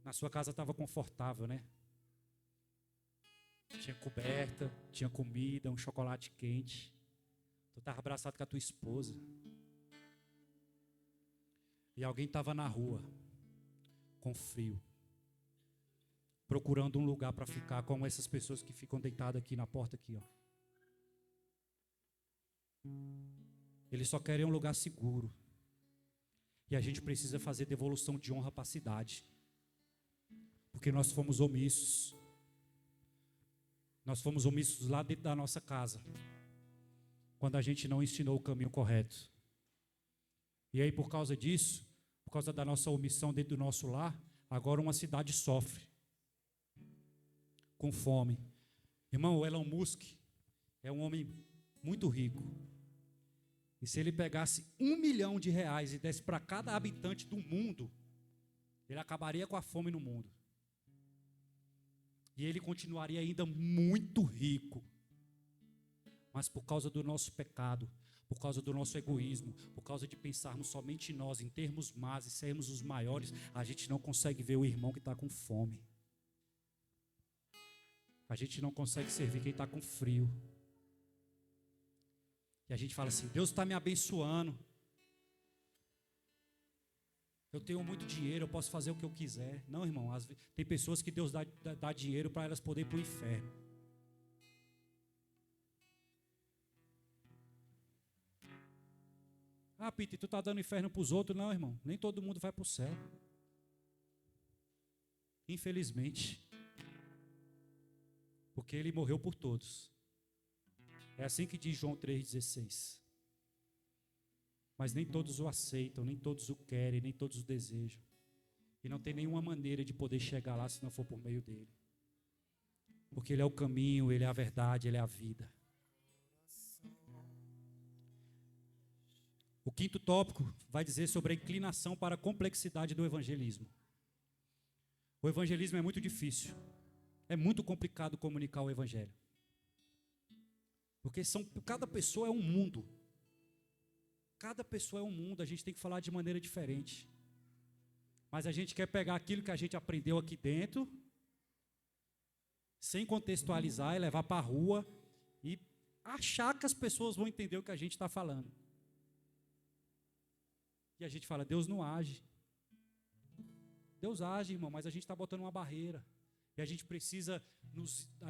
Na sua casa estava confortável, né? Tinha coberta, tinha comida, um chocolate quente. Tu estava abraçado com a tua esposa. E alguém estava na rua, com frio, procurando um lugar para ficar, como essas pessoas que ficam deitadas aqui na porta aqui, ó. Eles só querem um lugar seguro. E a gente precisa fazer devolução de honra para a cidade. Porque nós fomos omissos. Nós fomos omissos lá dentro da nossa casa, quando a gente não ensinou o caminho correto. E aí, por causa disso, por causa da nossa omissão dentro do nosso lar, agora uma cidade sofre com fome. Irmão, o Elon Musk é um homem muito rico. E se ele pegasse R$1 milhão e desse para cada habitante do mundo, ele acabaria com a fome no mundo. E ele continuaria ainda muito rico. Mas por causa do nosso pecado, por causa do nosso egoísmo, por causa de pensarmos somente em nós, em termos más e sermos os maiores, a gente não consegue ver o irmão que está com fome. A gente não consegue servir quem está com frio. E a gente fala assim, Deus está me abençoando. Eu tenho muito dinheiro, eu posso fazer o que eu quiser. Não, irmão, tem pessoas que Deus dá dinheiro para elas poderem ir para o inferno. Peter, tu está dando inferno para os outros? Não, irmão, nem todo mundo vai para o céu. Infelizmente. Porque ele morreu por todos. É assim que diz João 3,16. Mas nem todos o aceitam, nem todos o querem, nem todos o desejam. E não tem nenhuma maneira de poder chegar lá se não for por meio dele. Porque ele é o caminho, ele é a verdade, ele é a vida. O 5º tópico vai dizer sobre a inclinação para a complexidade do evangelismo. O evangelismo é muito difícil. É muito complicado comunicar o evangelho. Porque cada pessoa é um mundo. Cada pessoa é um mundo, a gente tem que falar de maneira diferente. Mas a gente quer pegar aquilo que a gente aprendeu aqui dentro, sem contextualizar e levar para a rua e achar que as pessoas vão entender o que a gente está falando. E a gente fala, Deus não age. Deus age, irmão, mas a gente está botando uma barreira. E a gente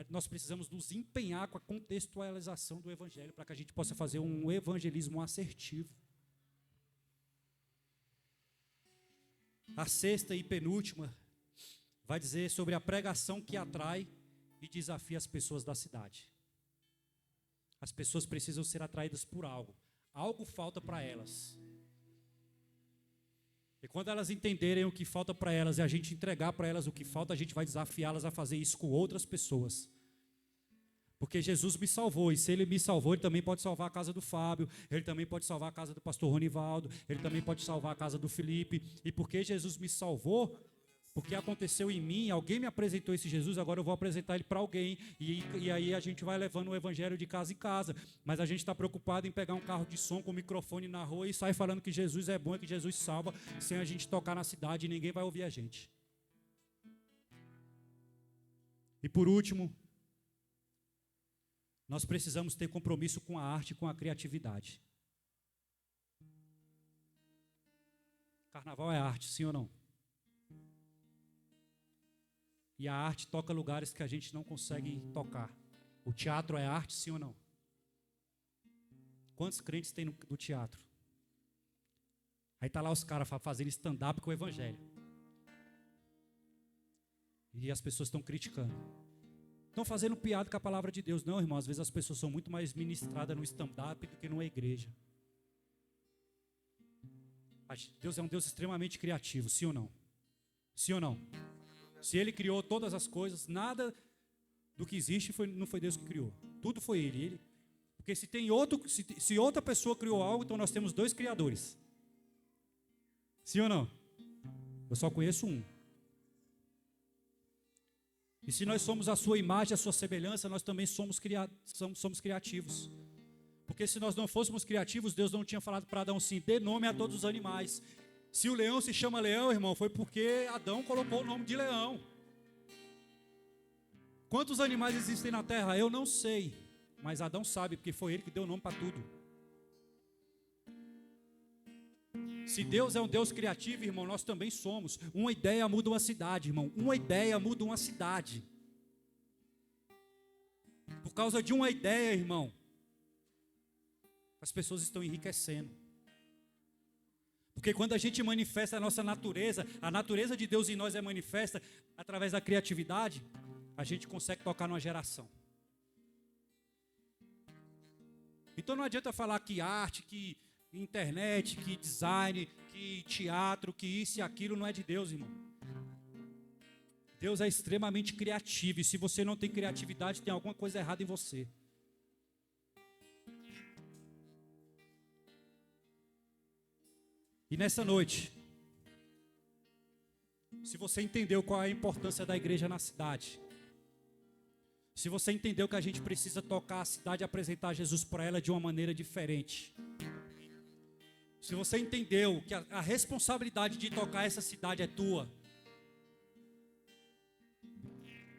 nós precisamos nos empenhar com a contextualização do evangelho para que a gente possa fazer um evangelismo assertivo. A 6ª e penúltima vai dizer sobre a pregação que atrai e desafia as pessoas da cidade. As pessoas precisam ser atraídas por algo. Algo falta para elas. E quando elas entenderem o que falta para elas e a gente entregar para elas o que falta, a gente vai desafiá-las a fazer isso com outras pessoas. Porque Jesus me salvou, e se Ele me salvou, Ele também pode salvar a casa do Fábio, Ele também pode salvar a casa do pastor Ronivaldo, Ele também pode salvar a casa do Felipe. E porque Jesus me salvou, porque aconteceu em mim, alguém me apresentou esse Jesus, agora eu vou apresentar ele para alguém, e aí a gente vai levando o evangelho de casa em casa, mas a gente está preocupado em pegar um carro de som com um microfone na rua e sair falando que Jesus é bom e que Jesus salva, sem a gente tocar na cidade e ninguém vai ouvir a gente. E por último, Nós precisamos ter compromisso com a arte e com a criatividade. Carnaval é arte, sim ou não? E a arte toca lugares que a gente não consegue tocar. O teatro é arte, sim ou não? Quantos crentes tem no teatro? Aí tá lá os caras fazendo stand-up com o evangelho. E as pessoas estão criticando. Estão fazendo piada com a palavra de Deus. Não, irmão, às vezes as pessoas são muito mais ministradas no stand-up do que numa igreja. Deus é um Deus extremamente criativo, sim ou não? Sim ou não? Se Ele criou todas as coisas, nada do que existe não foi Deus que criou. Tudo foi Ele. Porque se outra pessoa criou algo, então nós temos dois criadores. Sim ou não? Eu só conheço um. E se nós somos a sua imagem, a sua semelhança, nós também somos criativos. Porque se nós não fôssemos criativos, Deus não tinha falado para Adão assim: dê nome a todos os animais. Se o leão se chama leão, irmão, foi porque Adão colocou o nome de leão. Quantos animais existem na terra? Eu não sei. Mas Adão sabe, porque foi ele que deu o nome para tudo. Se Deus é um Deus criativo, irmão, nós também somos. Uma ideia muda uma cidade, irmão. Uma ideia muda uma cidade. Por causa de uma ideia, irmão, as pessoas estão enriquecendo. Porque quando a gente manifesta a nossa natureza, a natureza de Deus em nós é manifesta através da criatividade, a gente consegue tocar numa geração. Então não adianta falar que arte, que internet, que design, que teatro, que isso e aquilo não é de Deus, irmão. Deus é extremamente criativo, e se você não tem criatividade, tem alguma coisa errada em você. E nessa noite, se você entendeu qual é a importância da igreja na cidade, se você entendeu que a gente precisa tocar a cidade e apresentar Jesus para ela de uma maneira diferente, se você entendeu que a responsabilidade de tocar essa cidade é tua,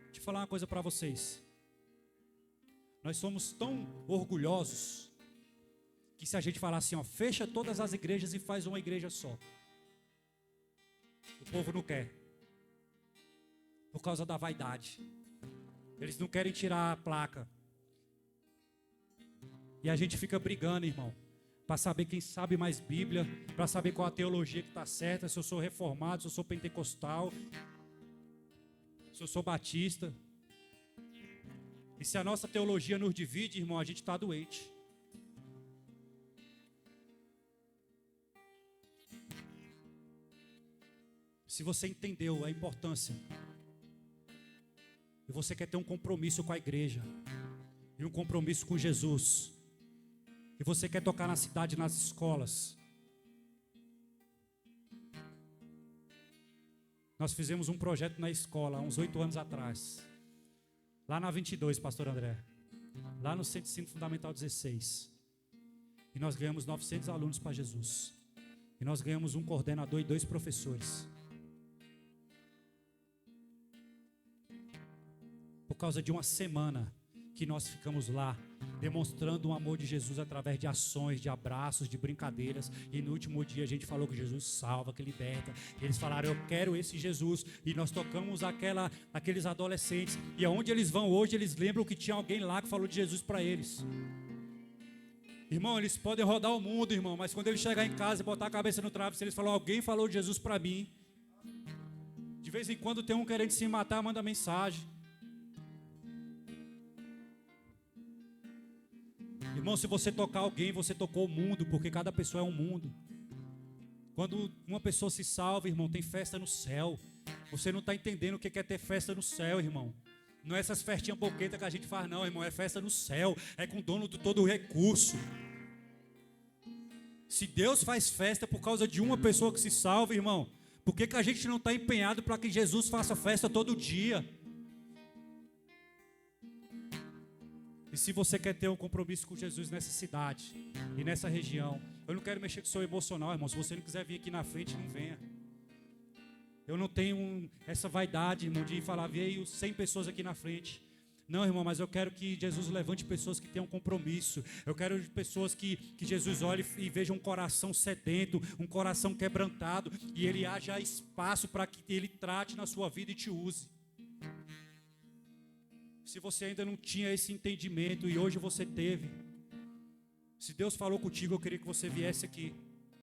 deixa eu falar uma coisa para vocês. Nós somos tão orgulhosos que se a gente falar assim, ó, fecha todas as igrejas e faz uma igreja só, o povo não quer, por causa da vaidade. Eles não querem tirar a placa. E a gente fica brigando, irmão, para saber quem sabe mais Bíblia, para saber qual a teologia que está certa, se eu sou reformado, se eu sou pentecostal, se eu sou batista. E se a nossa teologia nos divide, irmão, a gente está doente. Se você entendeu a importância, e você quer ter um compromisso com a igreja, e um compromisso com Jesus, e você quer tocar na cidade, nas escolas, nós fizemos um projeto na escola, há uns 8 anos atrás, lá na 22, pastor André, lá no Centro de Ensino Fundamental 16, e nós ganhamos 900 alunos para Jesus, e nós ganhamos um coordenador e 2 professores, por causa de uma semana que nós ficamos lá, demonstrando o amor de Jesus através de ações, de abraços, de brincadeiras. E no último dia a gente falou que Jesus salva, que liberta. E eles falaram, eu quero esse Jesus. E nós tocamos aqueles adolescentes. E aonde eles vão hoje, eles lembram que tinha alguém lá que falou de Jesus para eles. Irmão, eles podem rodar o mundo, irmão, mas quando eles chegar em casa e botar a cabeça no travesseiro, eles falam, alguém falou de Jesus para mim. De vez em quando tem um querendo se matar, manda mensagem. Irmão, se você tocar alguém, você tocou o mundo, porque cada pessoa é um mundo. Quando uma pessoa se salva, irmão, tem festa no céu. Você não está entendendo o que é ter festa no céu, irmão. Não é essas festinhas boquetas que a gente faz, não, irmão. É festa no céu, é com o dono de todo o recurso. Se Deus faz festa por causa de uma pessoa que se salva, irmão, por que a gente não está empenhado para que Jesus faça festa todo dia? E se você quer ter um compromisso com Jesus nessa cidade e nessa região, eu não quero mexer com o seu emocional, irmão. Se você não quiser vir aqui na frente, não venha. Eu não tenho essa vaidade, irmão, de falar, veio 100 pessoas aqui na frente. Não, irmão, mas eu quero que Jesus levante pessoas que tenham compromisso. Eu quero pessoas que Jesus olhe e veja um coração sedento, um coração quebrantado, e Ele haja espaço para que Ele trate na sua vida e te use. Se você ainda não tinha esse entendimento e hoje você teve, se Deus falou contigo, eu queria que você viesse aqui.